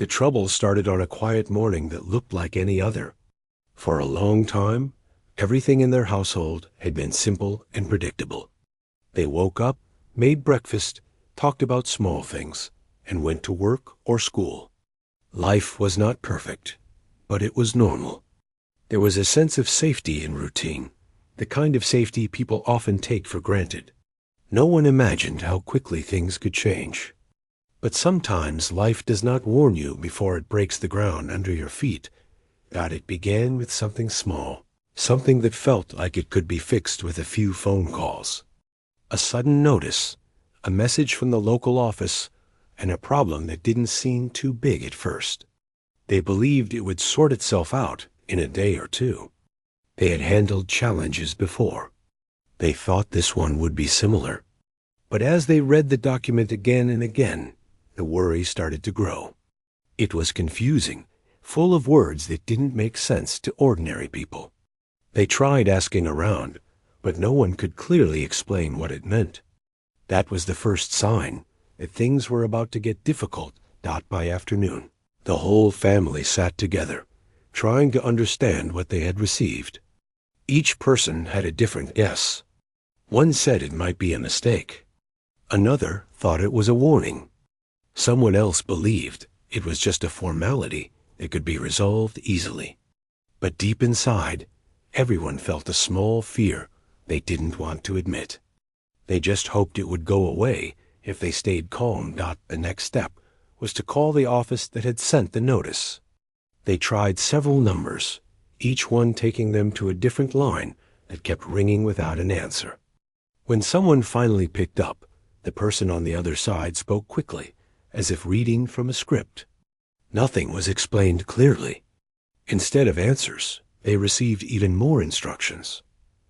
The trouble started on a quiet morning that looked like any other. For a long time, everything in their household had been simple and predictable. They woke up, made breakfast, talked about small things, and went to work or school. Life was not perfect, but it was normal. There was a sense of safety in routine, the kind of safety people often take for granted. No one imagined how quickly things could change. But sometimes life does not warn you before it breaks the ground under your feet. That it began with something small, something that felt like it could be fixed with a few phone calls. A sudden notice, a message from the local office, and a problem that didn't seem too big at first. They believed it would sort itself out in a day or two. They had handled challenges before. They thought this one would be similar. But as they read the document again and again, the worry started to grow. It was confusing, full of words that didn't make sense to ordinary people. They tried asking around, but no one could clearly explain what it meant. That was the first sign that things were about to get difficult. By afternoon, the whole family sat together, trying to understand what they had received. Each person had a different guess. One said it might be a mistake. Another thought it was a warning. Someone else believed it was just a formality that could be resolved easily. But deep inside, everyone felt a small fear they didn't want to admit. They just hoped it would go away if they stayed calm. The next step was to call the office that had sent the notice. They tried several numbers, each one taking them to a different line that kept ringing without an answer. When someone finally picked up, the person on the other side spoke quickly, as if reading from a script. Nothing was explained clearly. Instead of answers, they received even more instructions.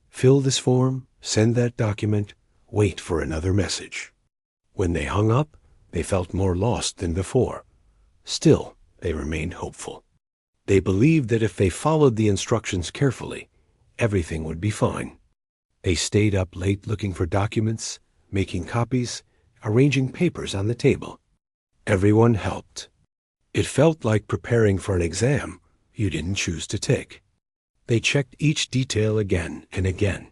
Fill this form, send that document, wait for another message. When they hung up, they felt more lost than before. Still, they remained hopeful. They believed that if they followed the instructions carefully, everything would be fine. They stayed up late looking for documents, making copies, arranging papers on the table. Everyone helped. It felt like preparing for an exam you didn't choose to take. They checked each detail again and again,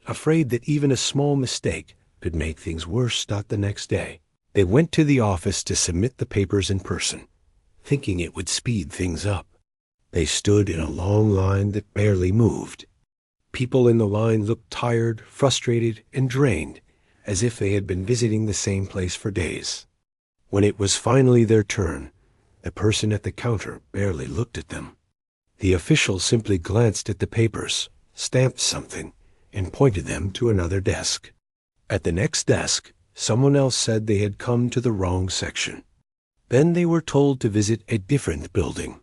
afraid that even a small mistake could make things worse. The next day, they went to the office to submit the papers in person, thinking it would speed things up. They stood in a long line that barely moved. People in the line looked tired, frustrated, and drained, as if they had been visiting the same place for days. When it was finally their turn, the person at the counter barely looked at them. The official simply glanced at the papers, stamped something, and pointed them to another desk. At the next desk, someone else said they had come to the wrong section. Then they were told to visit a different building.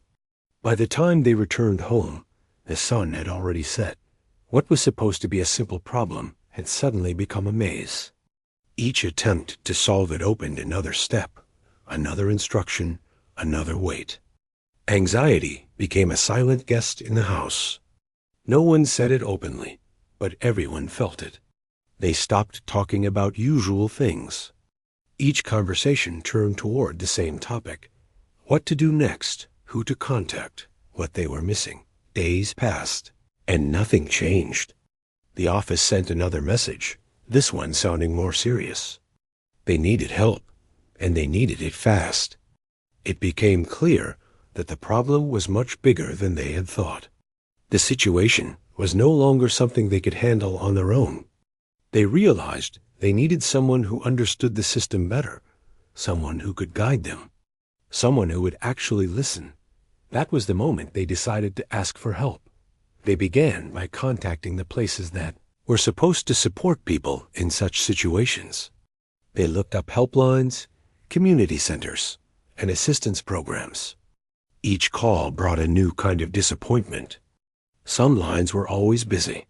By the time they returned home, the sun had already set. What was supposed to be a simple problem had suddenly become a maze. Each attempt to solve it opened another step, another instruction, another wait. Anxiety became a silent guest in the house. No one said it openly, but everyone felt it. They stopped talking about usual things. Each conversation turned toward the same topic: what to do next, who to contact, what they were missing. Days passed, and nothing changed. The office sent another message, this one sounding more serious. They needed help, and they needed it fast. It became clear that the problem was much bigger than they had thought. The situation was no longer something they could handle on their own. They realized they needed someone who understood the system better, someone who could guide them, someone who would actually listen. That was the moment they decided to ask for help. They began by contacting the places that were supposed to support people in such situations. They looked up helplines, community centers, and assistance programs. Each call brought a new kind of disappointment. Some lines were always busy.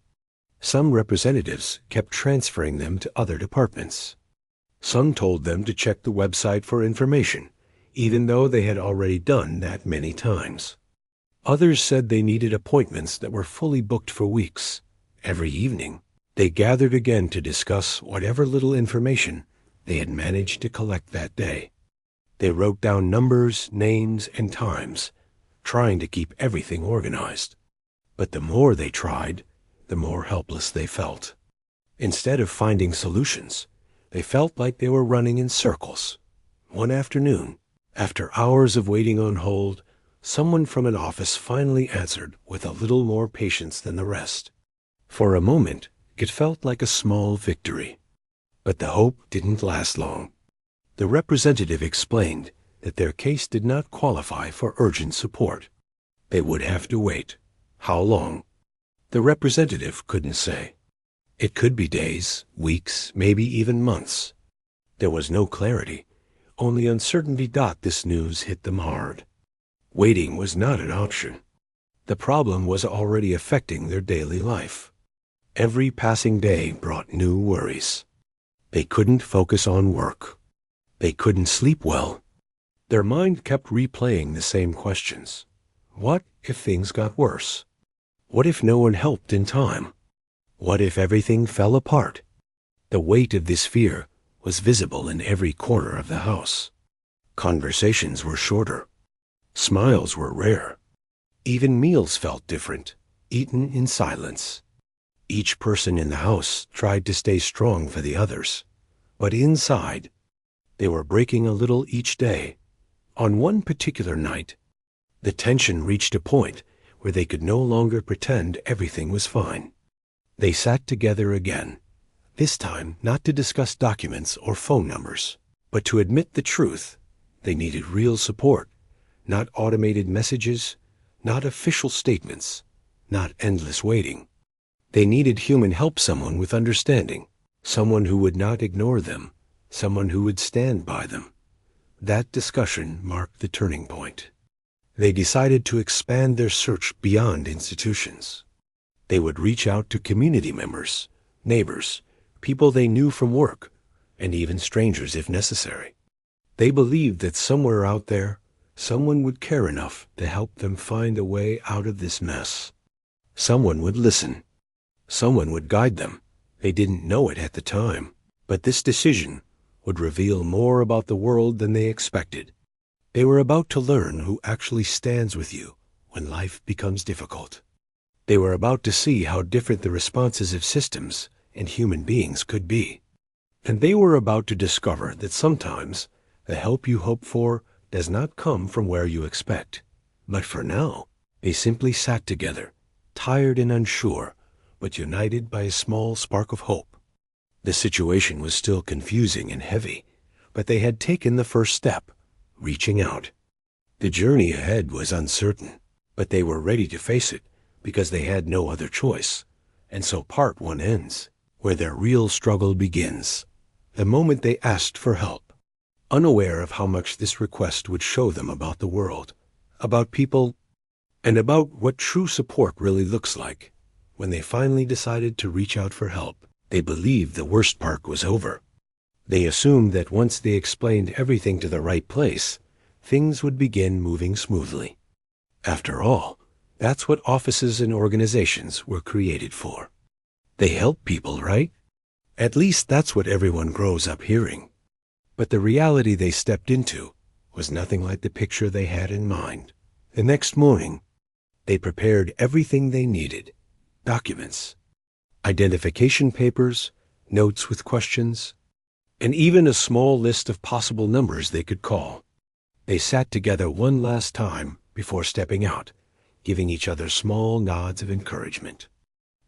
Some representatives kept transferring them to other departments. Some told them to check the website for information, even though they had already done that many times. Others said they needed appointments that were fully booked for weeks. Every evening, they gathered again to discuss whatever little information they had managed to collect that day. They wrote down numbers, names, and times, trying to keep everything organized. But the more they tried, the more helpless they felt. Instead of finding solutions, they felt like they were running in circles. One afternoon, after hours of waiting on hold, someone from an office finally answered with a little more patience than the rest. For a moment, it felt like a small victory. But the hope didn't last long. The representative explained that their case did not qualify for urgent support. They would have to wait. How long? The representative couldn't say. It could be days, weeks, maybe even months. There was no clarity, only uncertainty. This news hit them hard. Waiting was not an option. The problem was already affecting their daily life. Every passing day brought new worries. They couldn't focus on work. They couldn't sleep well. Their mind kept replaying the same questions. What if things got worse? What if no one helped in time? What if everything fell apart? The weight of this fear was visible in every corner of the house. Conversations were shorter. Smiles were rare. Even meals felt different, eaten in silence. Each person in the house tried to stay strong for the others, but inside, they were breaking a little each day. On one particular night, the tension reached a point where they could no longer pretend everything was fine. They sat together again, this time not to discuss documents or phone numbers, but to admit the truth. They needed real support, not automated messages, not official statements, not endless waiting. They needed human help, someone with understanding, someone who would not ignore them, someone who would stand by them. That discussion marked the turning point. They decided to expand their search beyond institutions. They would reach out to community members, neighbors, people they knew from work, and even strangers if necessary. They believed that somewhere out there, someone would care enough to help them find a way out of this mess. Someone would listen. Someone would guide them. They didn't know it at the time, but this decision would reveal more about the world than they expected. They were about to learn who actually stands with you when life becomes difficult. They were about to see how different the responses of systems and human beings could be. And they were about to discover that sometimes the help you hope for does not come from where you expect. But for now, they simply sat together, tired and unsure, but united by a small spark of hope. The situation was still confusing and heavy, but they had taken the first step, reaching out. The journey ahead was uncertain, but they were ready to face it because they had no other choice. And so part one ends, where their real struggle begins, the moment they asked for help, unaware of how much this request would show them about the world, about people, and about what true support really looks like. When they finally decided to reach out for help, they believed the worst part was over. They assumed that once they explained everything to the right place, things would begin moving smoothly. After all, that's what offices and organizations were created for. They help people, right? At least that's what everyone grows up hearing. But the reality they stepped into was nothing like the picture they had in mind. The next morning, they prepared everything they needed: documents, identification papers, notes with questions, and even a small list of possible numbers they could call. They sat together one last time before stepping out, giving each other small nods of encouragement.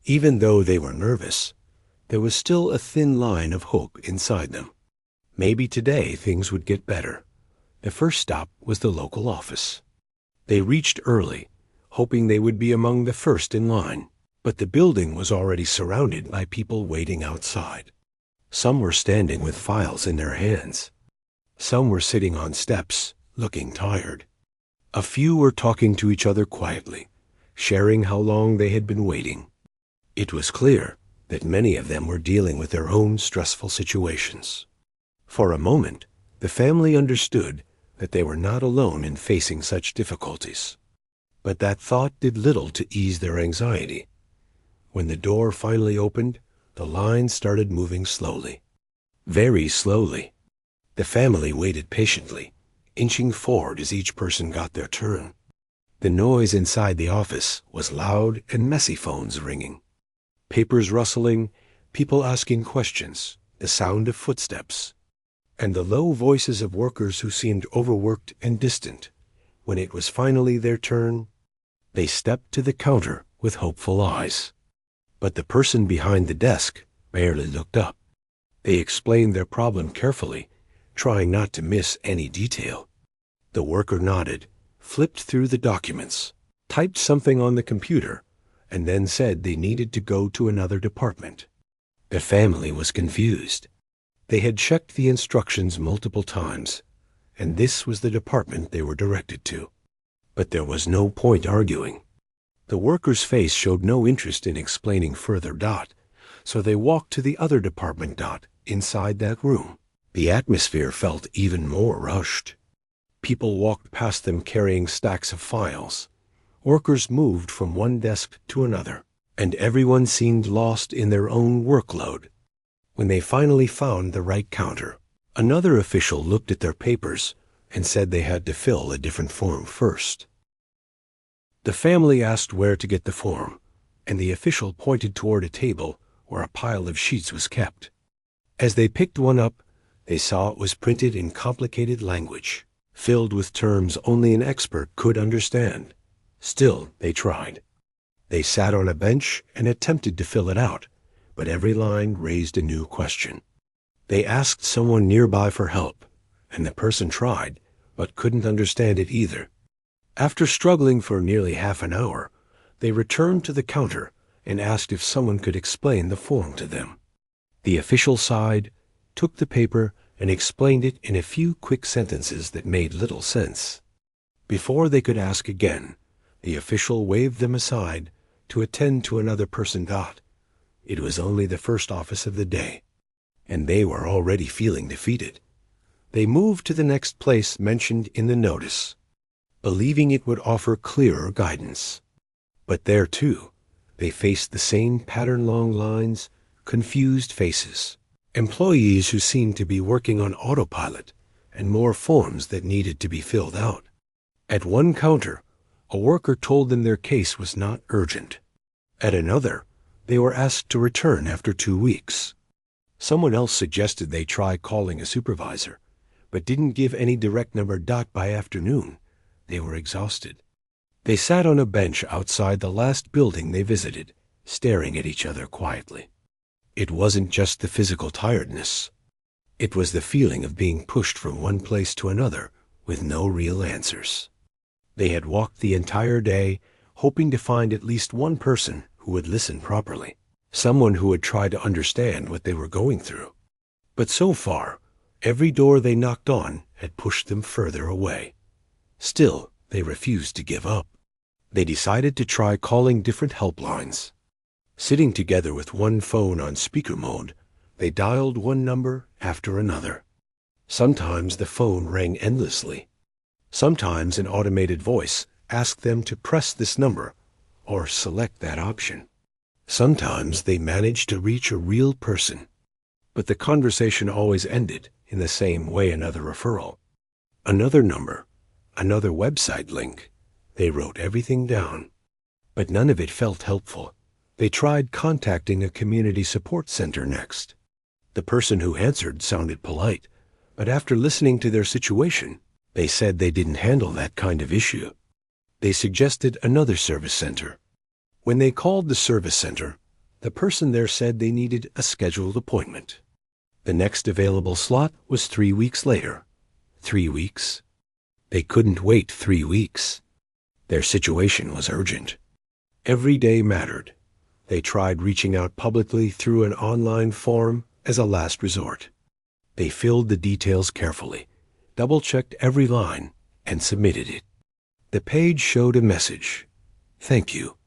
Even though they were nervous, there was still a thin line of hope inside them. Maybe today things would get better. The first stop was the local office. They reached early, hoping they would be among the first in line, but the building was already surrounded by people waiting outside. Some were standing with files in their hands. Some were sitting on steps, looking tired. A few were talking to each other quietly, sharing how long they had been waiting. It was clear that many of them were dealing with their own stressful situations. For a moment, the family understood that they were not alone in facing such difficulties. But that thought did little to ease their anxiety. When the door finally opened, the line started moving slowly. Very slowly. The family waited patiently, inching forward as each person got their turn. The noise inside the office was loud and messy, phones ringing, papers rustling, people asking questions, the sound of footsteps, and the low voices of workers who seemed overworked and distant. When it was finally their turn, they stepped to the counter with hopeful eyes. But the person behind the desk barely looked up. They explained their problem carefully, trying not to miss any detail. The worker nodded, flipped through the documents, typed something on the computer, and then said they needed to go to another department. The family was confused. They had checked the instructions multiple times, and this was the department they were directed to. But there was no point arguing. The worker's face showed no interest in explaining further. So they walked to the other department. Inside that room, the atmosphere felt even more rushed. People walked past them carrying stacks of files. Workers moved from one desk to another, and everyone seemed lost in their own workload. When they finally found the right counter, another official looked at their papers and said they had to fill a different form first. The family asked where to get the form, and the official pointed toward a table where a pile of sheets was kept. As they picked one up, they saw it was printed in complicated language, filled with terms only an expert could understand. Still, they tried. They sat on a bench and attempted to fill it out, but every line raised a new question. They asked someone nearby for help, and the person tried, but couldn't understand it either. After struggling for nearly half an hour, they returned to the counter and asked if someone could explain the form to them. The official sighed, took the paper, and explained it in a few quick sentences that made little sense. Before they could ask again, the official waved them aside to attend to another person. It was only the first office of the day, and they were already feeling defeated. They moved to the next place mentioned in the notice, believing it would offer clearer guidance. But there, too, they faced the same pattern-long lines, confused faces, employees who seemed to be working on autopilot, and more forms that needed to be filled out. At one counter, a worker told them their case was not urgent. At another, they were asked to return after 2 weeks. Someone else suggested they try calling a supervisor, but didn't give any direct number. By afternoon, they were exhausted. They sat on a bench outside the last building they visited, staring at each other quietly. It wasn't just the physical tiredness. It was the feeling of being pushed from one place to another with no real answers. They had walked the entire day, hoping to find at least one person who would listen properly, someone who would try to understand what they were going through. But so far, every door they knocked on had pushed them further away. Still, they refused to give up. They decided to try calling different helplines. Sitting together with one phone on speaker mode, they dialed one number after another. Sometimes the phone rang endlessly. Sometimes an automated voice asked them to press this number or select that option. Sometimes they managed to reach a real person, but the conversation always ended in the same way: another referral, another number, another website link. They wrote everything down, but none of it felt helpful. They tried contacting a community support center next. The person who answered sounded polite, but after listening to their situation, they said they didn't handle that kind of issue. They suggested another service center. When they called the service center, the person there said they needed a scheduled appointment. The next available slot was 3 weeks later. 3 weeks? They couldn't wait 3 weeks. Their situation was urgent. Every day mattered. They tried reaching out publicly through an online form as a last resort. They filled the details carefully, double-checked every line, and submitted it. The page showed a message: "Thank you.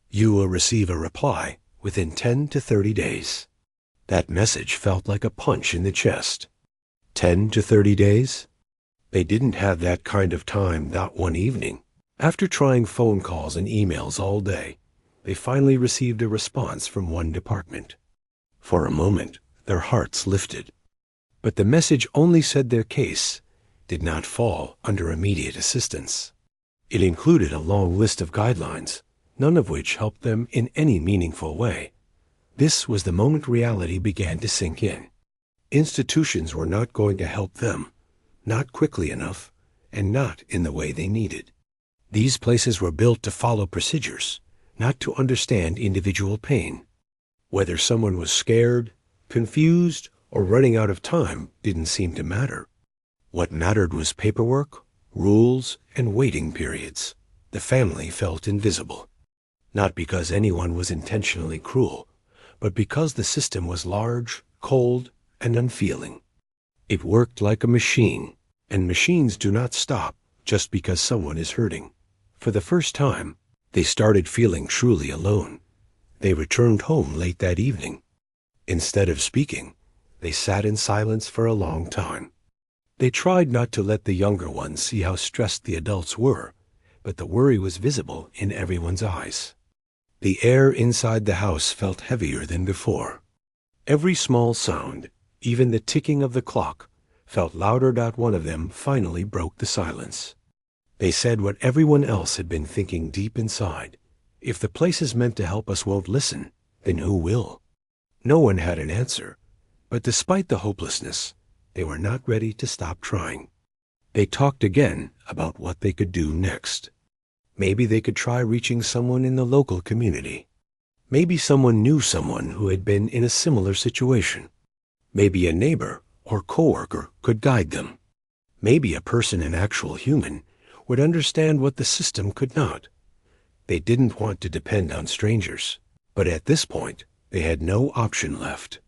You will receive a reply within 10 to 30 days." That message felt like a punch in the chest. 10 to 30 days? They didn't have that kind of time that one evening. After trying phone calls and emails all day, they finally received a response from one department. For a moment, their hearts lifted. But the message only said their case did not fall under immediate assistance. It included a long list of guidelines, none of which helped them in any meaningful way. This was the moment reality began to sink in. Institutions were not going to help them, not quickly enough, and not in the way they needed. These places were built to follow procedures, not to understand individual pain. Whether someone was scared, confused, or running out of time didn't seem to matter. What mattered was paperwork, rules, and waiting periods. The family felt invisible. Not because anyone was intentionally cruel, but because the system was large, cold, and unfeeling. It worked like a machine, and machines do not stop just because someone is hurting. For the first time, they started feeling truly alone. They returned home late that evening. Instead of speaking, they sat in silence for a long time. They tried not to let the younger ones see how stressed the adults were, but the worry was visible in everyone's eyes. The air inside the house felt heavier than before. Every small sound, even the ticking of the clock, felt louder. One of them finally broke the silence. They said what everyone else had been thinking deep inside. If the places meant to help us won't listen, then who will? No one had an answer, but despite the hopelessness, they were not ready to stop trying. They talked again about what they could do next. Maybe they could try reaching someone in the local community. Maybe someone knew someone who had been in a similar situation. Maybe a neighbor or coworker could guide them. Maybe a person, an actual human, would understand what the system could not. They didn't want to depend on strangers, but at this point, they had no option left.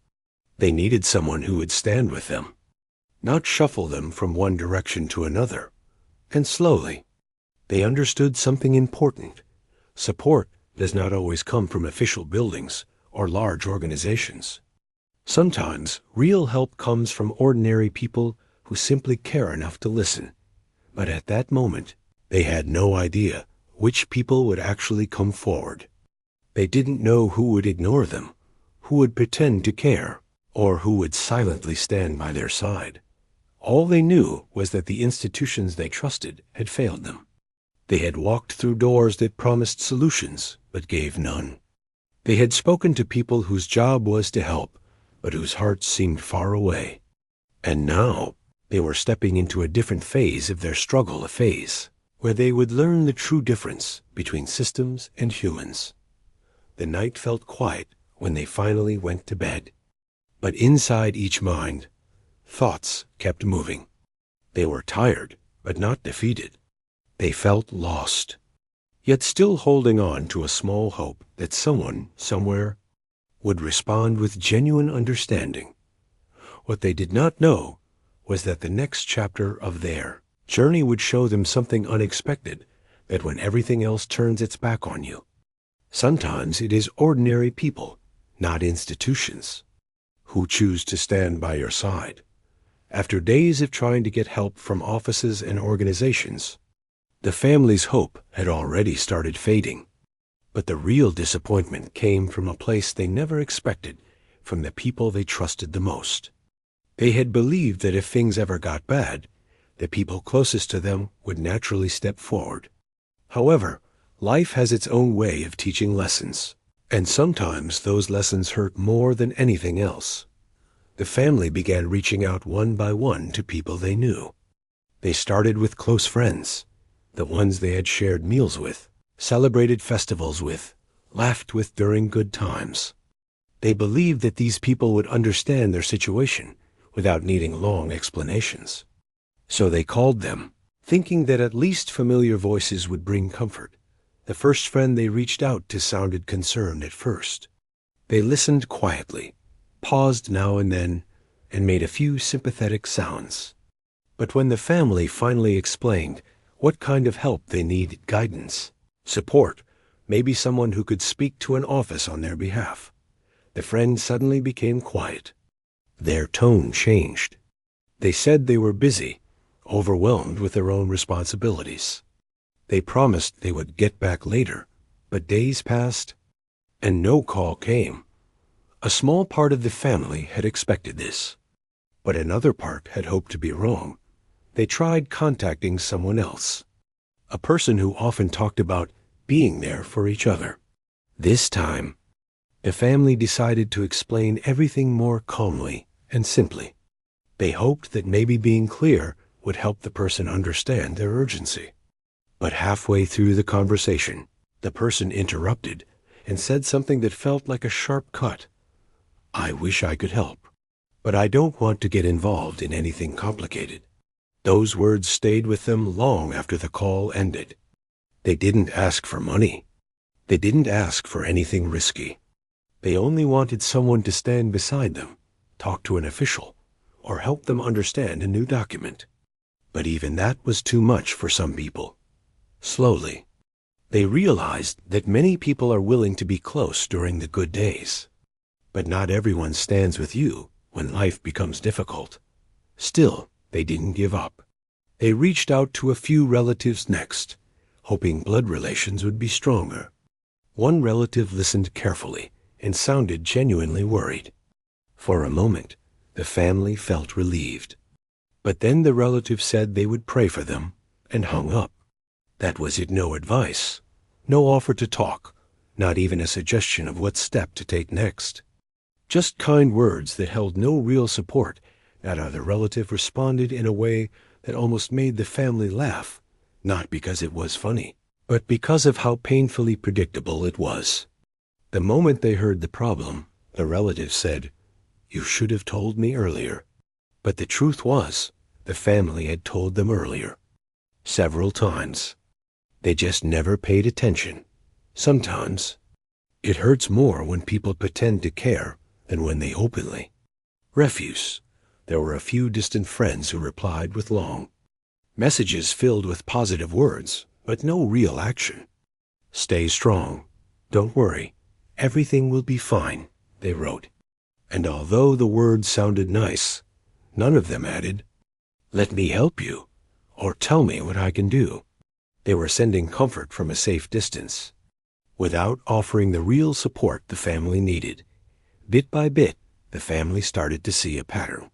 They needed someone who would stand with them, not shuffle them from one direction to another. And slowly, they understood something important. Support does not always come from official buildings or large organizations. Sometimes real help comes from ordinary people who simply care enough to listen. But at that moment, they had no idea which people would actually come forward. They didn't know who would ignore them, who would pretend to care, or who would silently stand by their side. All they knew was that the institutions they trusted had failed them. They had walked through doors that promised solutions, but gave none. They had spoken to people whose job was to help, but whose hearts seemed far away. And now, they were stepping into a different phase of their struggle, a phase where they would learn the true difference between systems and humans. The night felt quiet when they finally went to bed. But inside each mind, thoughts kept moving. They were tired, but not defeated. They felt lost, yet still holding on to a small hope that someone, somewhere, would respond with genuine understanding. What they did not know was that the next chapter of their journey would show them something unexpected, that when everything else turns its back on you, sometimes it is ordinary people, not institutions, who choose to stand by your side. After days of trying to get help from offices and organizations, the family's hope had already started fading. But the real disappointment came from a place they never expected, from the people they trusted the most. They had believed that if things ever got bad, the people closest to them would naturally step forward. However, life has its own way of teaching lessons, and sometimes those lessons hurt more than anything else. The family began reaching out one by one to people they knew. They started with close friends, the ones they had shared meals with, celebrated festivals with, laughed with during good times. They believed that these people would understand their situation without needing long explanations. So they called them, thinking that at least familiar voices would bring comfort. The first friend they reached out to sounded concerned at first. They listened quietly, paused now and then, and made a few sympathetic sounds. But when the family finally explained what kind of help they needed, guidance, support, maybe someone who could speak to an office on their behalf, the friend suddenly became quiet. Their tone changed. They said they were busy, overwhelmed with their own responsibilities. They promised they would get back later, but days passed, and no call came. A small part of the family had expected this, but another part had hoped to be wrong. They tried contacting someone else, a person who often talked about being there for each other. This time, the family decided to explain everything more calmly and simply. They hoped that maybe being clear would help the person understand their urgency. But halfway through the conversation, the person interrupted and said something that felt like a sharp cut. "I wish I could help, but I don't want to get involved in anything complicated." Those words stayed with them long after the call ended. They didn't ask for money. They didn't ask for anything risky. They only wanted someone to stand beside them, talk to an official, or help them understand a new document. But even that was too much for some people. Slowly, they realized that many people are willing to be close during the good days. But not everyone stands with you when life becomes difficult. Still, they didn't give up. They reached out to a few relatives next, hoping blood relations would be stronger. One relative listened carefully and sounded genuinely worried. For a moment, the family felt relieved. But then the relative said they would pray for them and hung up. That was it. No advice, no offer to talk, not even a suggestion of what step to take next. Just kind words that held no real support. That other relative responded in a way that almost made the family laugh, not because it was funny, but because of how painfully predictable it was. The moment they heard the problem, the relative said, "You should have told me earlier." But the truth was, the family had told them earlier, several times. They just never paid attention. Sometimes, it hurts more when people pretend to care than when they openly refuse. There were a few distant friends who replied with long messages filled with positive words, but no real action. "Stay strong. Don't worry. Everything will be fine," they wrote. And although the words sounded nice, none of them added, "Let me help you," or "Tell me what I can do." They were sending comfort from a safe distance, without offering the real support the family needed. Bit by bit, the family started to see a pattern.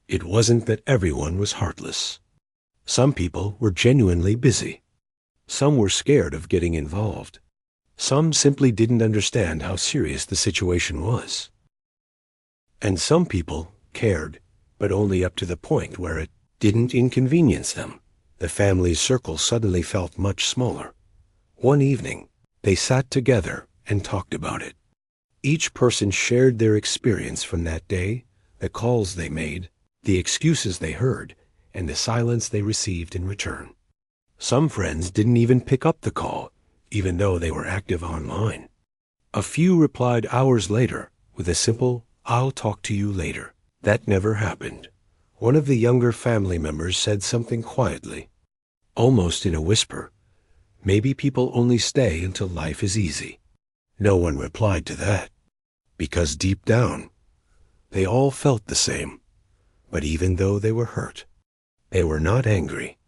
It wasn't that everyone was heartless. Some people were genuinely busy. Some were scared of getting involved. Some simply didn't understand how serious the situation was. And some people cared, but only up to the point where it didn't inconvenience them. The family's circle suddenly felt much smaller. One evening, they sat together and talked about it. Each person shared their experience from that day, the calls they made, the excuses they heard, and the silence they received in return. Some friends didn't even pick up the call, even though they were active online. A few replied hours later with a simple, "I'll talk to you later." That never happened. One of the younger family members said something quietly, almost in a whisper, "Maybe people only stay until life is easy." No one replied to that, because deep down, they all felt the same. But even though they were hurt, they were not angry.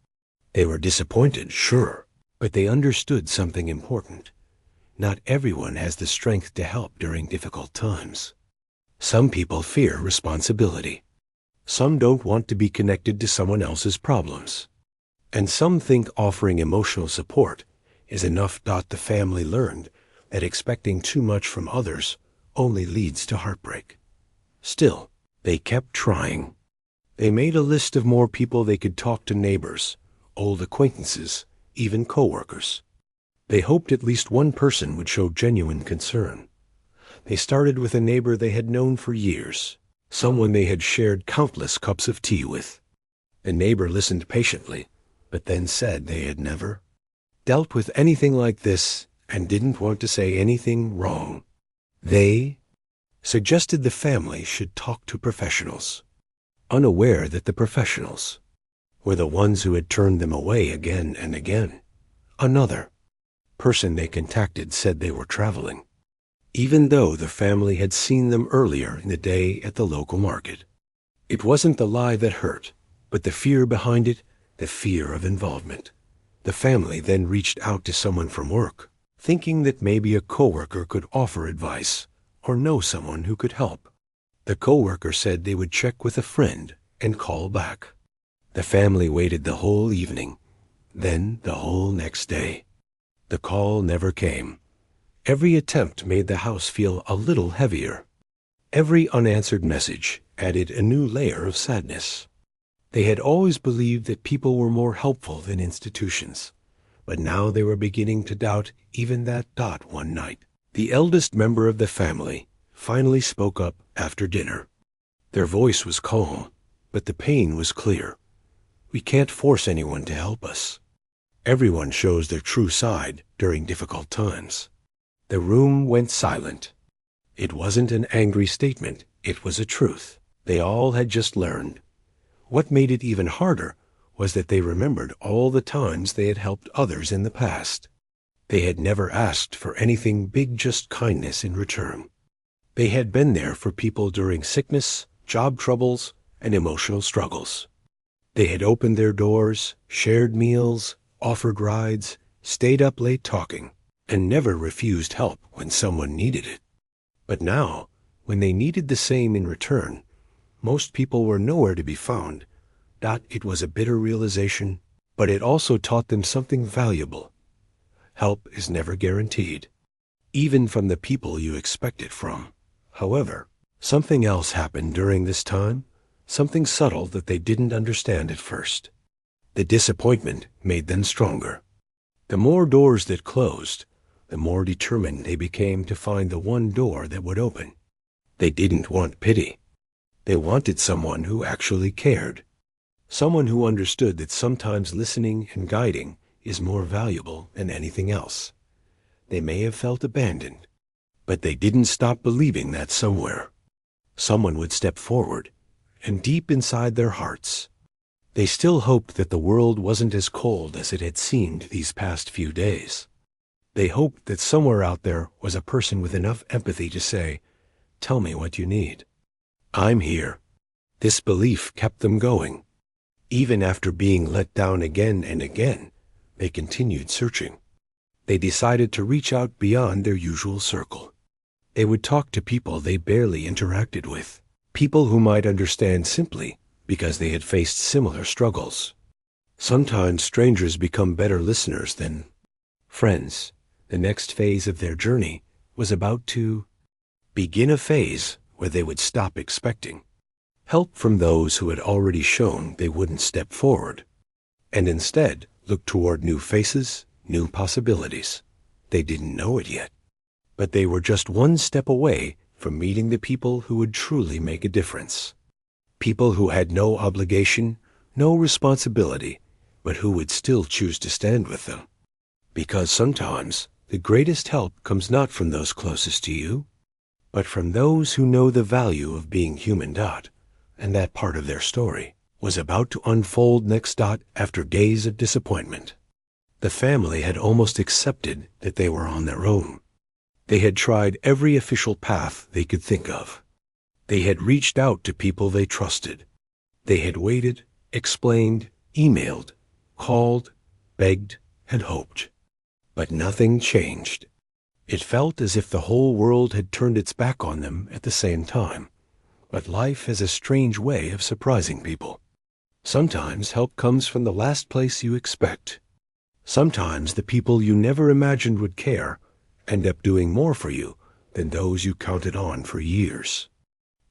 They were disappointed, sure, but they understood something important. Not everyone has the strength to help during difficult times. Some people fear responsibility. Some don't want to be connected to someone else's problems. And some think offering emotional support is enough. The family learned that expecting too much from others only leads to heartbreak. Still, they kept trying. They made a list of more people they could talk to: neighbors, old acquaintances, even coworkers. They hoped at least one person would show genuine concern. They started with a neighbor they had known for years, someone they had shared countless cups of tea with. The neighbor listened patiently, but then said they had never dealt with anything like this and didn't want to say anything wrong. They suggested the family should talk to professionals, unaware that the professionals were the ones who had turned them away again and again. Another person they contacted said they were traveling, even though the family had seen them earlier in the day at the local market. It wasn't the lie that hurt, but the fear behind it, the fear of involvement. The family then reached out to someone from work, thinking that maybe a coworker could offer advice or know someone who could help. The coworker said they would check with a friend and call back. The family waited the whole evening, then the whole next day. The call never came. Every attempt made the house feel a little heavier. Every unanswered message added a new layer of sadness. They had always believed that people were more helpful than institutions, but now they were beginning to doubt even that dot one night. The eldest member of the family finally spoke up after dinner. Their voice was calm, but the pain was clear. We can't force anyone to help us. Everyone shows their true side during difficult times. The room went silent. It wasn't an angry statement, it was a truth. They all had just learned. What made it even harder was that they remembered all the times they had helped others in the past. They had never asked for anything big, just kindness in return. They had been there for people during sickness, job troubles, and emotional struggles. They had opened their doors, shared meals, offered rides, stayed up late talking, and never refused help when someone needed it. But now, when they needed the same in return, most people were nowhere to be found. It was a bitter realization, but it also taught them something valuable. Help is never guaranteed, even from the people you expect it from. However, something else happened during this time, something subtle that they didn't understand at first. The disappointment made them stronger. The more doors that closed, the more determined they became to find the one door that would open. They didn't want pity. They wanted someone who actually cared. Someone who understood that sometimes listening and guiding is more valuable than anything else. They may have felt abandoned, but they didn't stop believing that somewhere someone would step forward, and deep inside their hearts, they still hoped that the world wasn't as cold as it had seemed these past few days. They hoped that somewhere out there was a person with enough empathy to say, "Tell me what you need. I'm here." This belief kept them going. Even after being let down again and again, they continued searching. They decided to reach out beyond their usual circle. They would talk to people they barely interacted with, people who might understand simply because they had faced similar struggles. Sometimes strangers become better listeners than friends. The next phase of their journey was about to begin, a phase where they would stop expecting help from those who had already shown they wouldn't step forward, and instead look toward new faces, new possibilities. They didn't know it yet, but they were just one step away from meeting the people who would truly make a difference. People who had no obligation, no responsibility, but who would still choose to stand with them. Because sometimes the greatest help comes not from those closest to you, but from those who know the value of being human. And that part of their story was about to unfold next. After days of disappointment, the family had almost accepted that they were on their own. They had tried every official path they could think of. They had reached out to people they trusted. They had waited, explained, emailed, called, begged, and hoped. But nothing changed. It felt as if the whole world had turned its back on them at the same time. But life has a strange way of surprising people. Sometimes help comes from the last place you expect. Sometimes the people you never imagined would care end up doing more for you than those you counted on for years.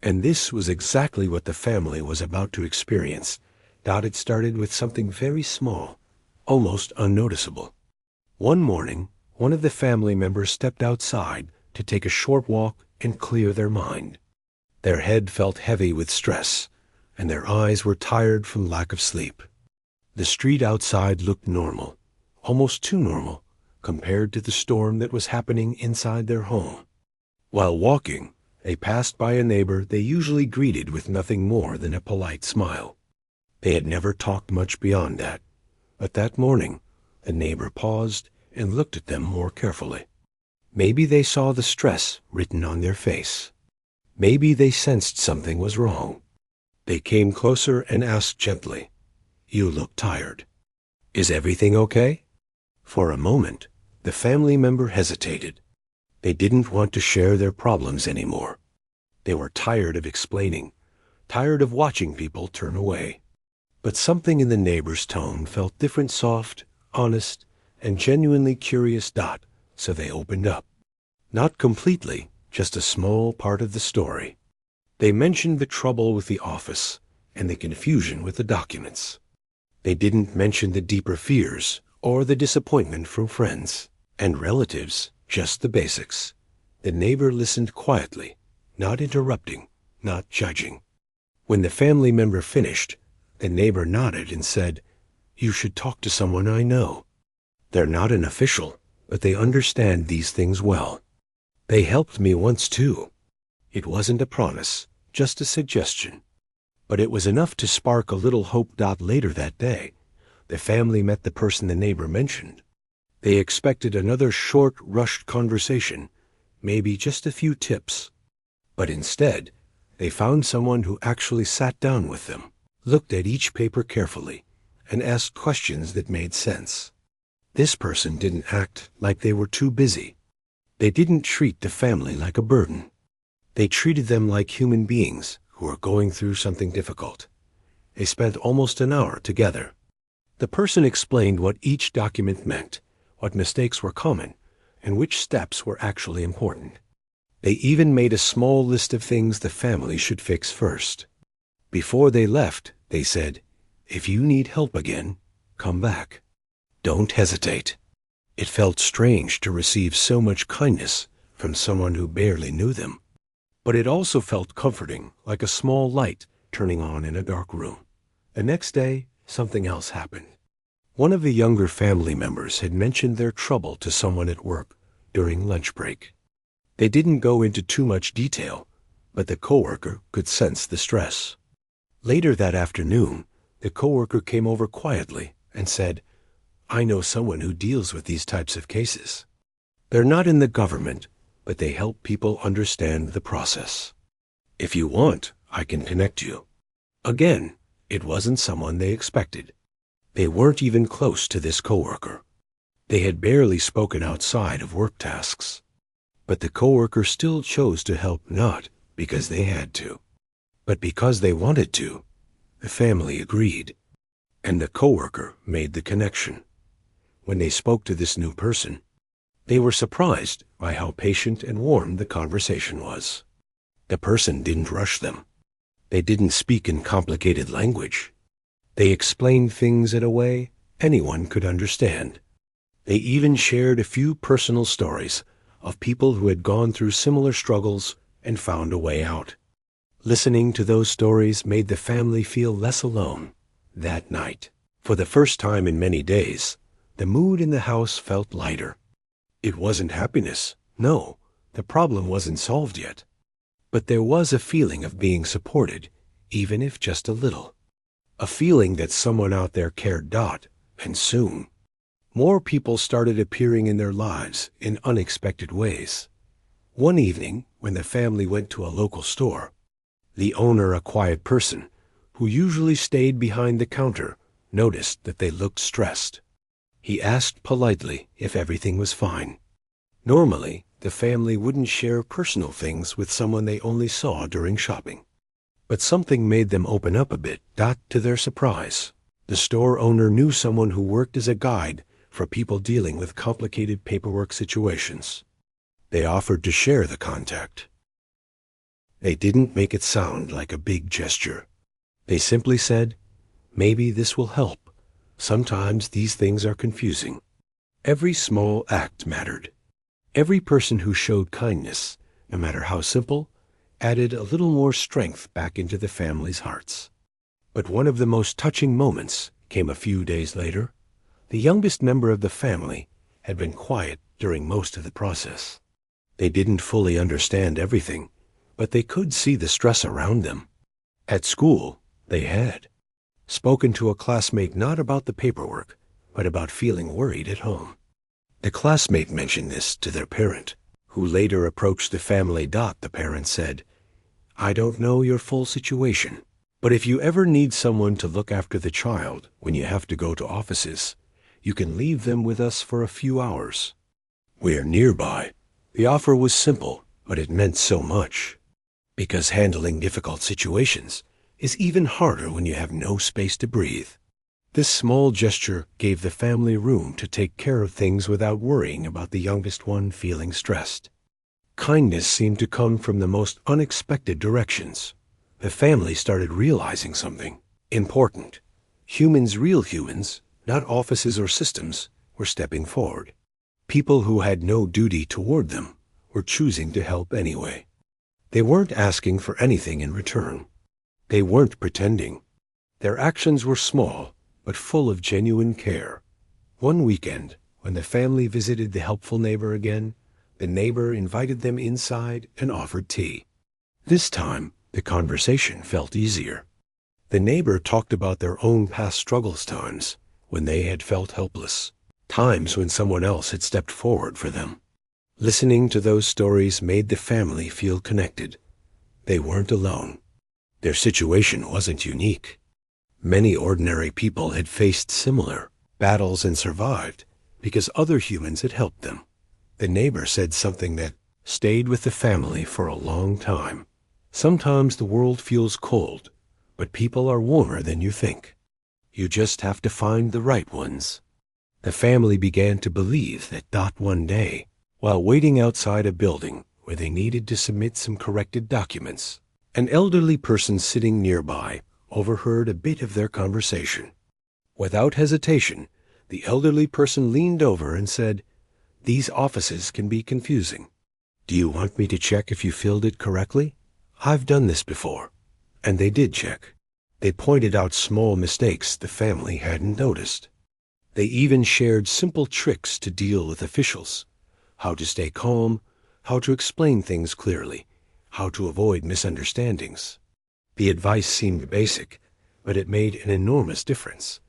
And this was exactly what the family was about to experience. It started with something very small, almost unnoticeable. One morning, one of the family members stepped outside to take a short walk and clear their mind. Their head felt heavy with stress, and their eyes were tired from lack of sleep. The street outside looked normal, almost too normal, compared to the storm that was happening inside their home. While walking, they passed by a neighbor they usually greeted with nothing more than a polite smile. They had never talked much beyond that, but that morning, the neighbor paused and looked at them more carefully. Maybe they saw the stress written on their face. Maybe they sensed something was wrong. They came closer and asked gently, "You look tired. Is everything okay?" For a moment, the family member hesitated. They didn't want to share their problems anymore. They were tired of explaining, tired of watching people turn away. But something in the neighbor's tone felt different, soft, honest, and genuinely curious. So they opened up. Not completely, just a small part of the story. They mentioned the trouble with the office and the confusion with the documents. They didn't mention the deeper fears or the disappointment from friends and relatives, just the basics. The neighbor listened quietly, not interrupting, not judging. When the family member finished, the neighbor nodded and said, "You should talk to someone I know. They're not an official, but they understand these things well. They helped me once too." It wasn't a promise, just a suggestion. But it was enough to spark a little hope. Later that day, the family met the person the neighbor mentioned. They expected another short, rushed conversation, maybe just a few tips. But instead, they found someone who actually sat down with them, looked at each paper carefully, and asked questions that made sense. This person didn't act like they were too busy. They didn't treat the family like a burden. They treated them like human beings who were going through something difficult. They spent almost an hour together. The person explained what each document meant, what mistakes were common, and which steps were actually important. They even made a small list of things the family should fix first. Before they left, they said, "If you need help again, come back. Don't hesitate." It felt strange to receive so much kindness from someone who barely knew them. But it also felt comforting, like a small light turning on in a dark room. The next day, something else happened. One of the younger family members had mentioned their trouble to someone at work during lunch break. They didn't go into too much detail, but the coworker could sense the stress. Later that afternoon, the coworker came over quietly and said, "I know someone who deals with these types of cases. They're not in the government, but they help people understand the process. If you want, I can connect you." Again, it wasn't someone they expected. They weren't even close to this coworker. They had barely spoken outside of work tasks. But the coworker still chose to help, not because they had to, but because they wanted to. The family agreed, and the coworker made the connection. When they spoke to this new person, they were surprised by how patient and warm the conversation was. The person didn't rush them. They didn't speak in complicated language. They explained things in a way anyone could understand. They even shared a few personal stories of people who had gone through similar struggles and found a way out. Listening to those stories made the family feel less alone. That night, for the first time in many days, the mood in the house felt lighter. It wasn't happiness. No, the problem wasn't solved yet. But there was a feeling of being supported, even if just a little. A feeling that someone out there cared. And soon, more people started appearing in their lives in unexpected ways. One evening, when the family went to a local store, the owner, a quiet person who usually stayed behind the counter, noticed that they looked stressed. He asked politely if everything was fine. Normally, the family wouldn't share personal things with someone they only saw during shopping. But something made them open up a bit. To their surprise, the store owner knew someone who worked as a guide for people dealing with complicated paperwork situations. They offered to share the contact. They didn't make it sound like a big gesture. They simply said, "Maybe this will help. Sometimes these things are confusing." Every small act mattered. Every person who showed kindness, no matter how simple, added a little more strength back into the family's hearts. But one of the most touching moments came a few days later. The youngest member of the family had been quiet during most of the process. They didn't fully understand everything, but they could see the stress around them. At school, they had spoken to a classmate not about the paperwork, but about feeling worried at home. The classmate mentioned this to their parent, who later approached the family. The parent said, "I don't know your full situation, but if you ever need someone to look after the child when you have to go to offices, you can leave them with us for a few hours. We're nearby." The offer was simple, but it meant so much. Because handling difficult situations is even harder when you have no space to breathe. This small gesture gave the family room to take care of things without worrying about the youngest one feeling stressed. Kindness seemed to come from the most unexpected directions. The family started realizing something important. Humans, real humans, not offices or systems, were stepping forward. People who had no duty toward them were choosing to help anyway. They weren't asking for anything in return. They weren't pretending. Their actions were small, but full of genuine care. One weekend, when the family visited the helpful neighbor again, the neighbor invited them inside and offered tea. This time, the conversation felt easier. The neighbor talked about their own past struggles, times when they had felt helpless, times when someone else had stepped forward for them. Listening to those stories made the family feel connected. They weren't alone. Their situation wasn't unique. Many ordinary people had faced similar battles and survived because other humans had helped them. The neighbor said something that stayed with the family for a long time. Sometimes the world feels cold, but people are warmer than you think. You just have to find the right ones. The family began to believe that one day, while waiting outside a building where they needed to submit some corrected documents, an elderly person sitting nearby overheard a bit of their conversation. Without hesitation, the elderly person leaned over and said, "These offices can be confusing. Do you want me to check if you filled it correctly? I've done this before." And they did check. They pointed out small mistakes the family hadn't noticed. They even shared simple tricks to deal with officials: how to stay calm, how to explain things clearly, how to avoid misunderstandings. The advice seemed basic, but it made an enormous difference.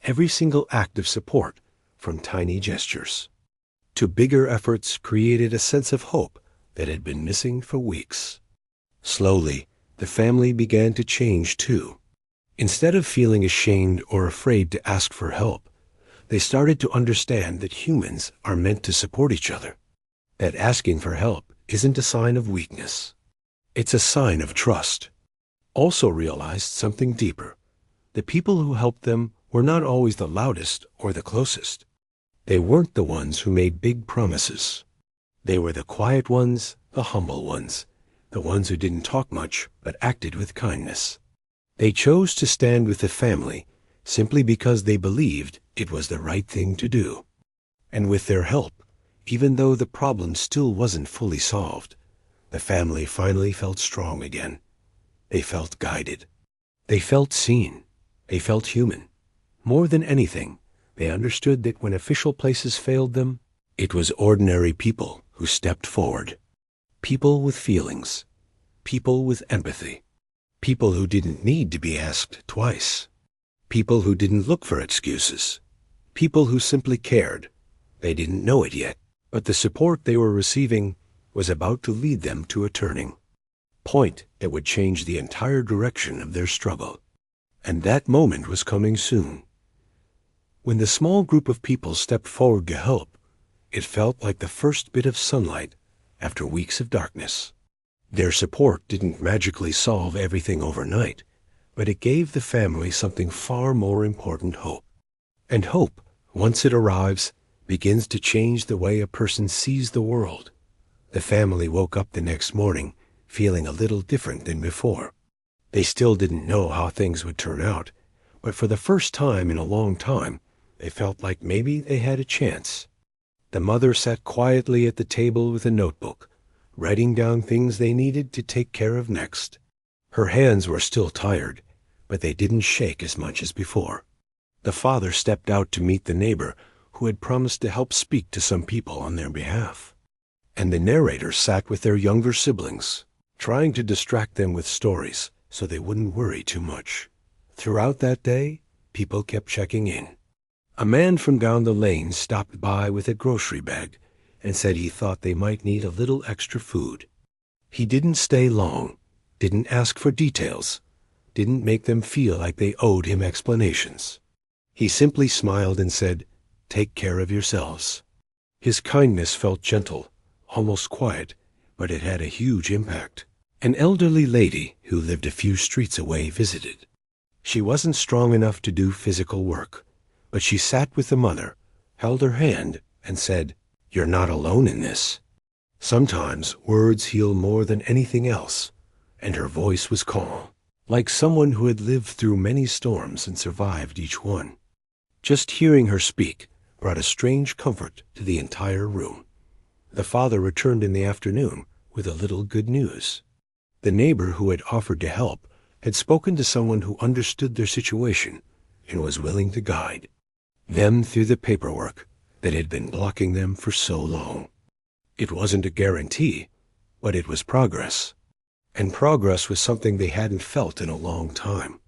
Every single act of support, from tiny gestures to bigger efforts, created a sense of hope that had been missing for weeks. Slowly, the family began to change too. Instead of feeling ashamed or afraid to ask for help, they started to understand that humans are meant to support each other, that asking for help isn't a sign of weakness. It's a sign of trust. Also realized something deeper. The people who helped them were not always the loudest or the closest. They weren't the ones who made big promises. They were the quiet ones, the humble ones, the ones who didn't talk much but acted with kindness. They chose to stand with the family simply because they believed it was the right thing to do. And with their help, even though the problem still wasn't fully solved, the family finally felt strong again. They felt guided. They felt seen. They felt human. More than anything, they understood that when official places failed them, it was ordinary people who stepped forward. People with feelings. People with empathy. People who didn't need to be asked twice. People who didn't look for excuses. People who simply cared. They didn't know it yet, but the support they were receiving was about to lead them to a turning point that would change the entire direction of their struggle. And that moment was coming soon. When the small group of people stepped forward to help, it felt like the first bit of sunlight after weeks of darkness. Their support didn't magically solve everything overnight, but it gave the family something far more important: hope. And hope, once it arrives, begins to change the way a person sees the world. The family woke up the next morning feeling a little different than before. They still didn't know how things would turn out, but for the first time in a long time, they felt like maybe they had a chance. The mother sat quietly at the table with a notebook, writing down things they needed to take care of next. Her hands were still tired, but they didn't shake as much as before. The father stepped out to meet the neighbor who had promised to help speak to some people on their behalf. And the narrator sat with their younger siblings, trying to distract them with stories so they wouldn't worry too much. Throughout that day, people kept checking in. A man from down the lane stopped by with a grocery bag and said he thought they might need a little extra food. He didn't stay long, didn't ask for details, didn't make them feel like they owed him explanations. He simply smiled and said, "Take care of yourselves." His kindness felt gentle, almost quiet, but it had a huge impact. An elderly lady who lived a few streets away visited. She wasn't strong enough to do physical work, but she sat with the mother, held her hand, and said, "You're not alone in this." Sometimes words heal more than anything else, and her voice was calm, like someone who had lived through many storms and survived each one. Just hearing her speak brought a strange comfort to the entire room. The father returned in the afternoon with a little good news. The neighbor who had offered to help had spoken to someone who understood their situation and was willing to guide them through the paperwork that had been blocking them for so long. It wasn't a guarantee, but it was progress. And progress was something they hadn't felt in a long time.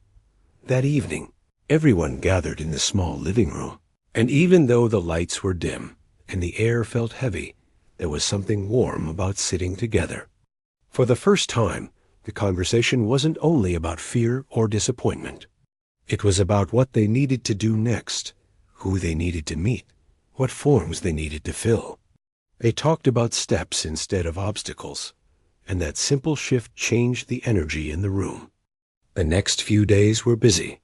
That evening, everyone gathered in the small living room, and even though the lights were dim and the air felt heavy, there was something warm about sitting together. For the first time, the conversation wasn't only about fear or disappointment. It was about what they needed to do next, who they needed to meet, what forms they needed to fill. They talked about steps instead of obstacles, and that simple shift changed the energy in the room. The next few days were busy.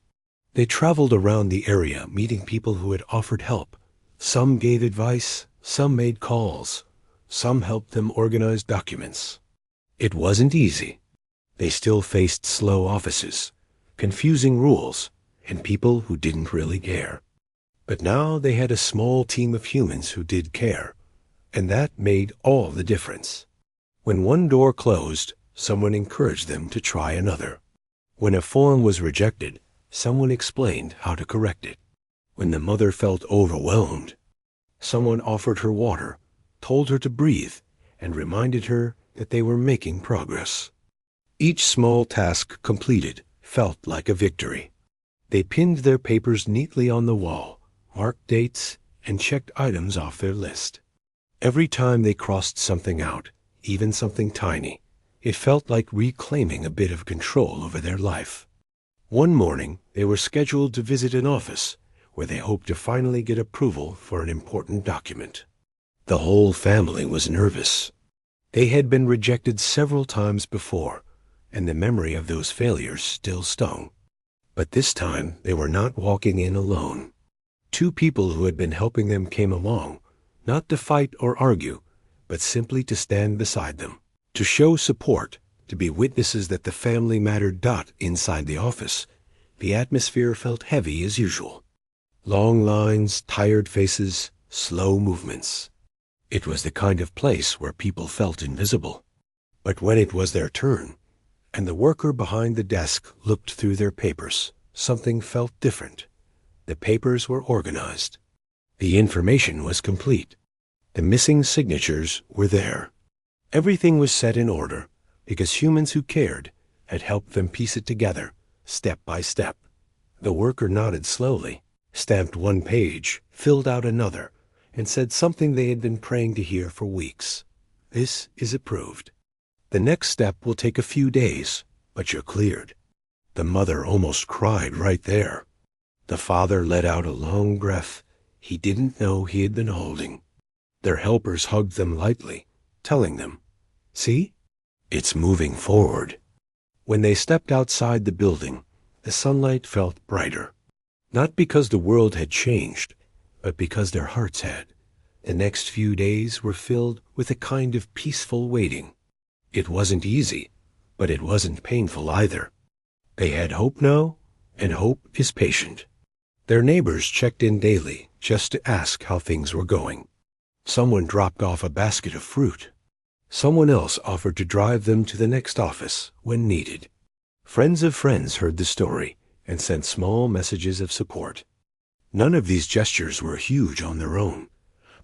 They traveled around the area meeting people who had offered help. Some gave advice, some made calls, some helped them organize documents. It wasn't easy. They still faced slow offices, confusing rules, and people who didn't really care. But now they had a small team of humans who did care, and that made all the difference. When one door closed, someone encouraged them to try another. When a form was rejected, someone explained how to correct it. When the mother felt overwhelmed, someone offered her water, told her to breathe, and reminded her that they were making progress. Each small task completed felt like a victory. They pinned their papers neatly on the wall, marked dates, and checked items off their list. Every time they crossed something out, even something tiny, it felt like reclaiming a bit of control over their life. One morning, they were scheduled to visit an office where they hoped to finally get approval for an important document. The whole family was nervous. They had been rejected several times before, and the memory of those failures still stung. But this time, they were not walking in alone. Two people who had been helping them came along, not to fight or argue, but simply to stand beside them, to show support, to be witnesses that the family mattered. Inside the office, the atmosphere felt heavy as usual. Long lines, tired faces, slow movements. It was the kind of place where people felt invisible. But when it was their turn, and the worker behind the desk looked through their papers, something felt different. The papers were organized. The information was complete. The missing signatures were there. Everything was set in order because humans who cared had helped them piece it together, step by step. The worker nodded slowly, stamped one page, filled out another, and said something they had been praying to hear for weeks. "This is approved. The next step will take a few days, but you're cleared." The mother almost cried right there. The father let out a long breath he didn't know he had been holding. Their helpers hugged them lightly, telling them, "See? It's moving forward." When they stepped outside the building, the sunlight felt brighter. Not because the world had changed, but because their hearts had. The next few days were filled with a kind of peaceful waiting. It wasn't easy, but it wasn't painful either. They had hope now, and hope is patient. Their neighbors checked in daily just to ask how things were going. Someone dropped off a basket of fruit. Someone else offered to drive them to the next office when needed. Friends of friends heard the story and sent small messages of support. None of these gestures were huge on their own,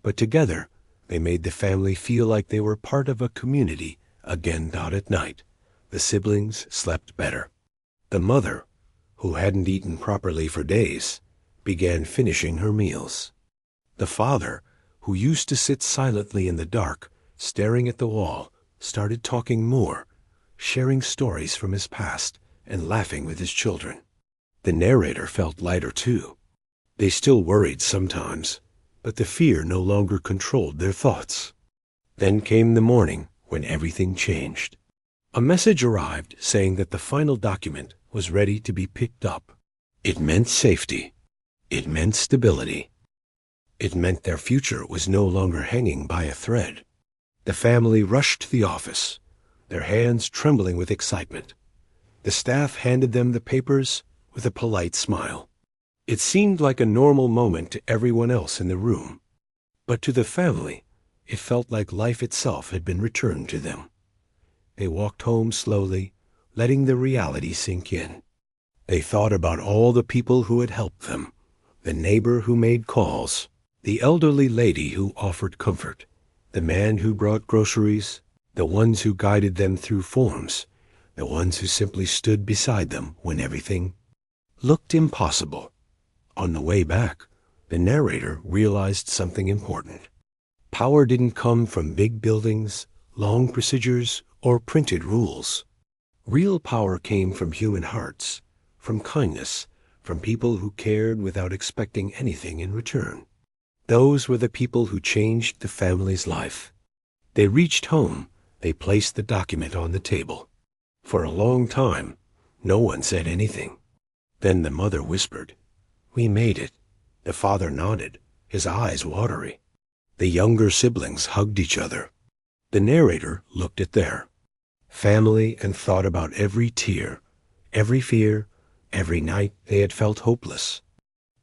but together they made the family feel like they were part of a community again. At night, the siblings slept better. The mother, who hadn't eaten properly for days, began finishing her meals. The father, who used to sit silently in the dark, staring at the wall, started talking more, sharing stories from his past and laughing with his children. The narrator felt lighter too. They still worried sometimes, but the fear no longer controlled their thoughts. Then came the morning when everything changed. A message arrived saying that the final document was ready to be picked up. It meant safety. It meant stability. It meant their future was no longer hanging by a thread. The family rushed to the office, their hands trembling with excitement. The staff handed them the papers with a polite smile. It seemed like a normal moment to everyone else in the room, but to the family, it felt like life itself had been returned to them. They walked home slowly, letting the reality sink in. They thought about all the people who had helped them, the neighbor who made calls, the elderly lady who offered comfort, the man who brought groceries, the ones who guided them through forms, the ones who simply stood beside them when everything looked impossible. On the way back, the narrator realized something important. Power didn't come from big buildings, long procedures, or printed rules. Real power came from human hearts, from kindness, from people who cared without expecting anything in return. Those were the people who changed the family's life. They reached home. They placed the document on the table. For a long time, no one said anything. Then the mother whispered, "We made it." The father nodded, his eyes watery. The younger siblings hugged each other. The narrator looked at their family and thought about every tear, every fear, every night they had felt hopeless.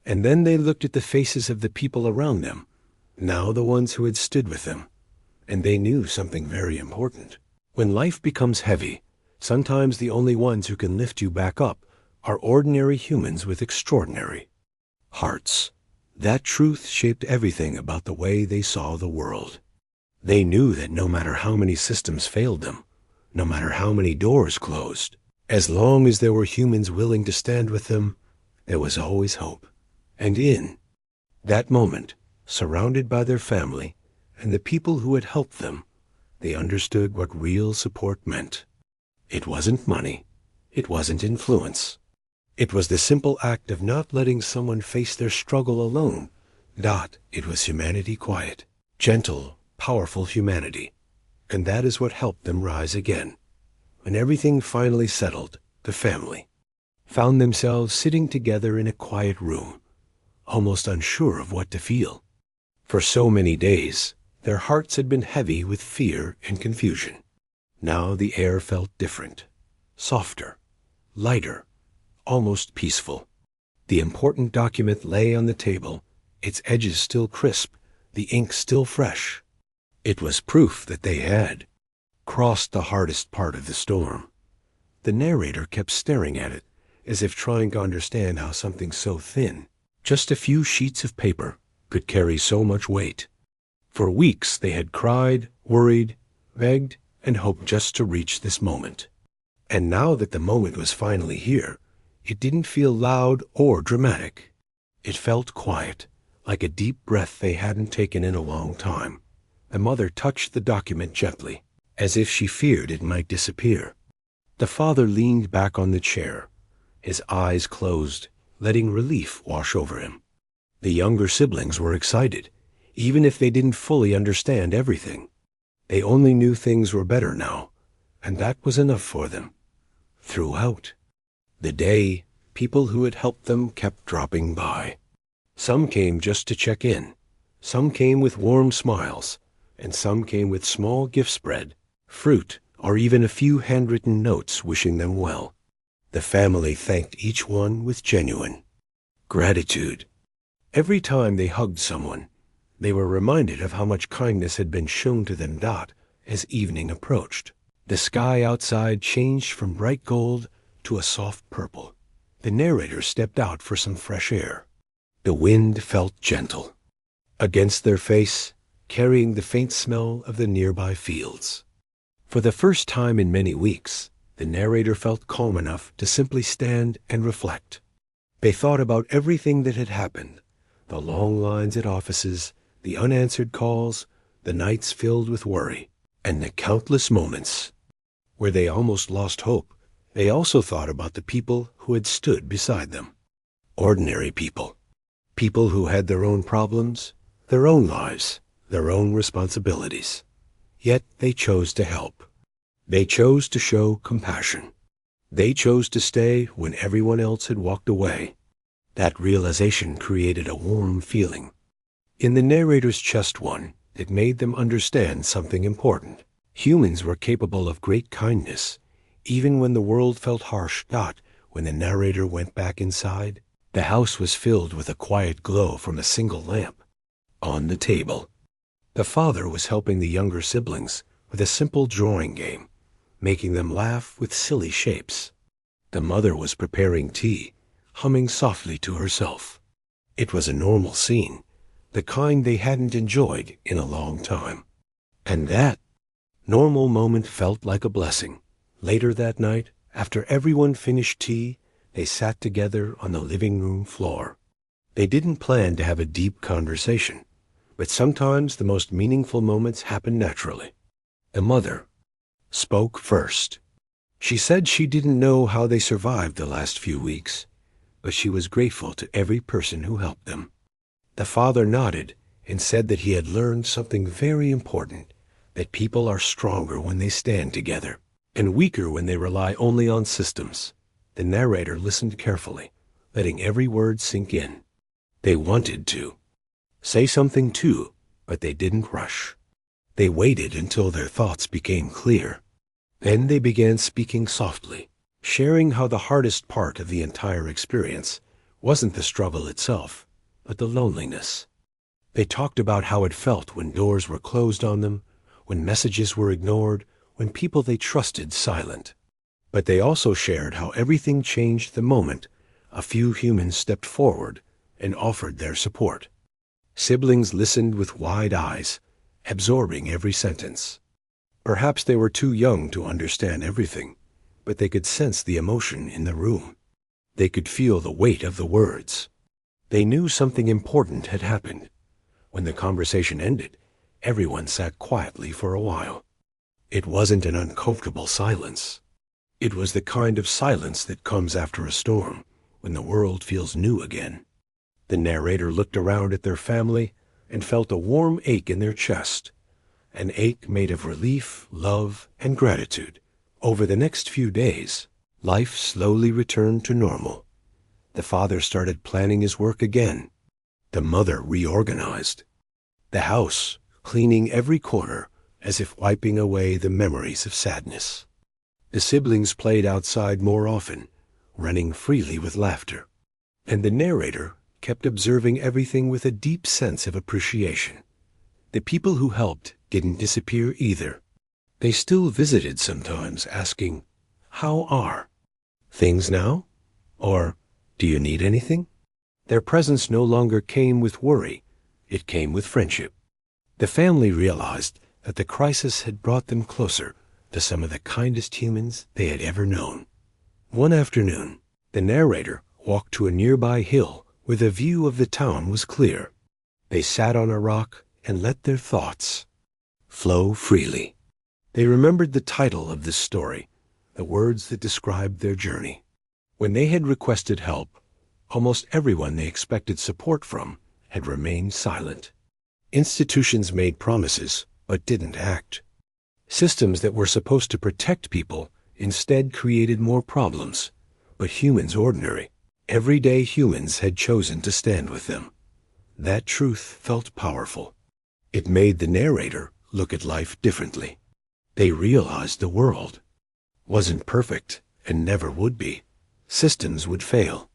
And then they looked at the faces of the people around them, now the ones who had stood with them, and they knew something very important. When life becomes heavy, sometimes the only ones who can lift you back up are ordinary humans with extraordinary hearts. That truth shaped everything about the way they saw the world. They knew that no matter how many systems failed them, no matter how many doors closed, as long as there were humans willing to stand with them, there was always hope. And in that moment, surrounded by their family and the people who had helped them, they understood what real support meant. It wasn't money. It wasn't influence. It was the simple act of not letting someone face their struggle alone. It was humanity quiet, gentle, powerful humanity. And that is what helped them rise again. When everything finally settled, the family found themselves sitting together in a quiet room, almost unsure of what to feel. For so many days, their hearts had been heavy with fear and confusion. Now the air felt different, softer, lighter, almost peaceful. The important document lay on the table, its edges still crisp, the ink still fresh. It was proof that they had crossed the hardest part of the storm. The narrator kept staring at it, as if trying to understand how something so thin, just a few sheets of paper, could carry so much weight. For weeks they had cried, worried, begged, and hoped just to reach this moment. And now that the moment was finally here, it didn't feel loud or dramatic. It felt quiet, like a deep breath they hadn't taken in a long time. The mother touched the document gently, as if she feared it might disappear. The father leaned back on the chair, his eyes closed, letting relief wash over him. The younger siblings were excited, even if they didn't fully understand everything. They only knew things were better now, and that was enough for them. Throughout the day, people who had helped them kept dropping by. Some came just to check in. Some came with warm smiles, and some came with small gift spread, fruit, or even a few handwritten notes wishing them well. The family thanked each one with genuine gratitude. Every time they hugged someone, they were reminded of how much kindness had been shown to them. As evening approached, the sky outside changed from bright gold to a soft purple. The narrator stepped out for some fresh air. The wind felt gentle against their face, carrying the faint smell of the nearby fields. For the first time in many weeks, the narrator felt calm enough to simply stand and reflect. They thought about everything that had happened, the long lines at offices, the unanswered calls, the nights filled with worry, and the countless moments where they almost lost hope. They also thought about the people who had stood beside them. Ordinary people. People who had their own problems, their own lives, their own responsibilities. Yet they chose to help. They chose to show compassion. They chose to stay when everyone else had walked away. That realization created a warm feeling. In the narrator's chest one, it made them understand something important. Humans were capable of great kindness, even when the world felt harsh. When the narrator went back inside, the house was filled with a quiet glow from a single lamp. On the table, the father was helping the younger siblings with a simple drawing game, making them laugh with silly shapes. The mother was preparing tea, humming softly to herself. It was a normal scene, the kind they hadn't enjoyed in a long time. And that normal moment felt like a blessing. Later that night, after everyone finished tea, they sat together on the living room floor. They didn't plan to have a deep conversation, but sometimes the most meaningful moments happen naturally. The mother spoke first. She said she didn't know how they survived the last few weeks, but she was grateful to every person who helped them. The father nodded and said that he had learned something very important, that people are stronger when they stand together, and weaker when they rely only on systems. The narrator listened carefully, letting every word sink in. They wanted to say something too, but they didn't rush. They waited until their thoughts became clear. Then they began speaking softly, sharing how the hardest part of the entire experience wasn't the struggle itself, but the loneliness. They talked about how it felt when doors were closed on them, when messages were ignored, when people they trusted silent. But they also shared how everything changed the moment a few humans stepped forward and offered their support. Siblings listened with wide eyes, absorbing every sentence. Perhaps they were too young to understand everything, but they could sense the emotion in the room. They could feel the weight of the words. They knew something important had happened. When the conversation ended, everyone sat quietly for a while. It wasn't an uncomfortable silence. It was the kind of silence that comes after a storm, when the world feels new again. The narrator looked around at their family and felt a warm ache in their chest, an ache made of relief, love, and gratitude. Over the next few days, life slowly returned to normal. The father started planning his work again. The mother reorganized the house, cleaning every corner as if wiping away the memories of sadness. The siblings played outside more often, running freely with laughter. And the narrator kept observing everything with a deep sense of appreciation. The people who helped didn't disappear either. They still visited sometimes, asking, "How are things now?" Or, "Do you need anything?" Their presence no longer came with worry, it came with friendship. The family realized that the crisis had brought them closer to some of the kindest humans they had ever known. One afternoon, the narrator walked to a nearby hill where the view of the town was clear. They sat on a rock and let their thoughts flow freely. They remembered the title of this story, the words that described their journey. When they had requested help, almost everyone they expected support from had remained silent. Institutions made promises but didn't act. Systems that were supposed to protect people instead created more problems. But humans, ordinary, everyday humans, had chosen to stand with them. That truth felt powerful. It made the narrator look at life differently. They realized the world wasn't perfect and never would be. Systems would fail.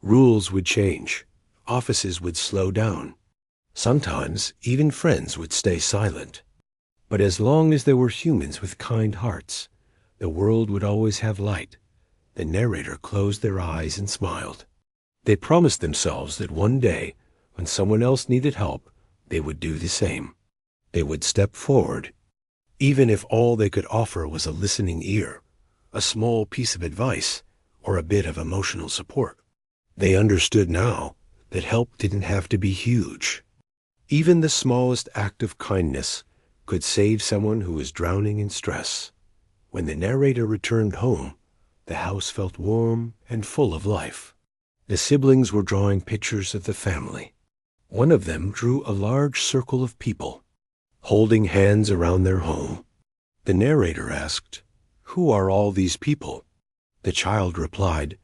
Rules would change. Offices would slow down. Sometimes even friends would stay silent. But as long as there were humans with kind hearts, the world would always have light. The narrator closed their eyes and smiled. They promised themselves that one day, when someone else needed help, they would do the same. They would step forward, even if all they could offer was a listening ear, a small piece of advice, or a bit of emotional support. They understood now that help didn't have to be huge. Even the smallest act of kindness could save someone who was drowning in stress. When the narrator returned home, the house felt warm and full of life. The siblings were drawing pictures of the family. One of them drew a large circle of people, holding hands around their home. The narrator asked, "Who are all these people?" The child replied,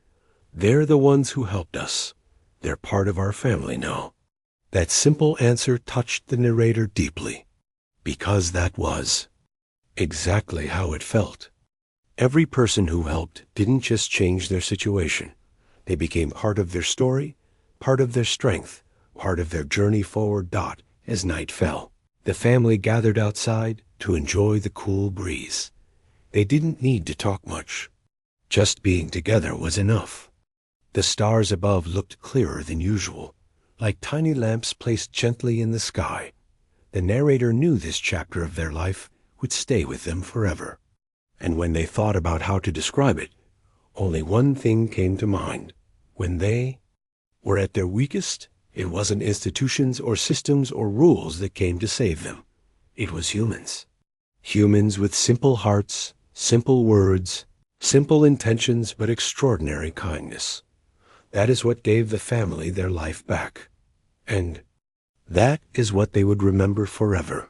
"They're the ones who helped us. They're part of our family now." That simple answer touched the narrator deeply, because that was exactly how it felt. Every person who helped didn't just change their situation. They became part of their story, part of their strength, part of their journey forward. As night fell, the family gathered outside to enjoy the cool breeze. They didn't need to talk much. Just being together was enough. The stars above looked clearer than usual, like tiny lamps placed gently in the sky. The narrator knew this chapter of their life would stay with them forever. And when they thought about how to describe it, only one thing came to mind. When they were at their weakest, it wasn't institutions or systems or rules that came to save them. It was humans. Humans with simple hearts, simple words, simple intentions, but extraordinary kindness. That is what gave the family their life back. And that is what they would remember forever.